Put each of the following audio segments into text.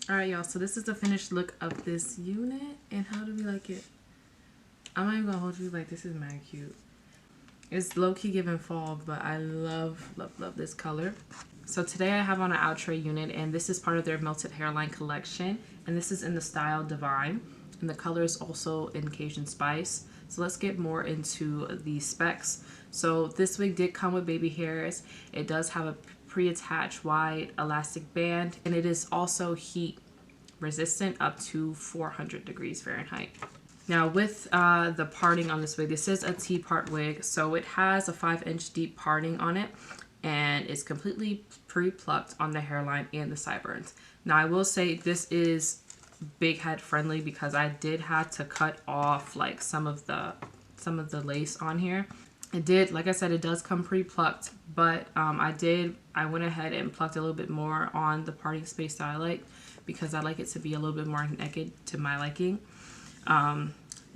All right, y'all, so this is the finished look of this unit, and how do we like it? I'm not even gonna hold you, like, this is mad cute. It's low-key giving fall, but I love this color. So today I have on an Outre unit, and this is part of their Melted Hairline collection, and this is in the style Divine, and the color is also in Cajun Spice. So let's get more into the specs. So this wig did come with baby hairs. It does have a pre-attached wide elastic band, and it is also heat resistant up to 400 degrees Fahrenheit. Now with the parting on this wig, this is a T-part wig, so it has a 5-inch deep parting on it, and it's completely pre-plucked on the hairline and the sideburns. Now I will say this is big head friendly because I did have to cut off like some of the lace on here. It did, like I said, it does come pre-plucked, but I went ahead and plucked a little bit more on the parting space that I like, because I like it to be a little bit more naked to my liking.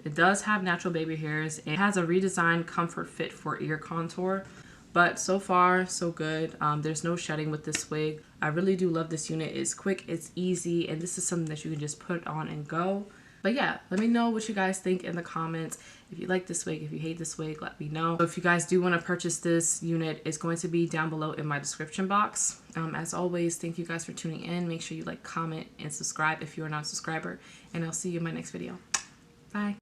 It does have natural baby hairs. It has a redesigned comfort fit for ear contour, but so far so good. There's no shedding with this wig. I really do love this unit. It's quick, it's easy, and this is something that you can just put on and go. But yeah, let me know what you guys think in the comments. If you like this wig, if you hate this wig, let me know. If you guys do want to purchase this unit, it's going to be down below in my description box. As always, thank you guys for tuning in. Make sure you like, comment, and subscribe if you're not a subscriber. And I'll see you in my next video. Bye.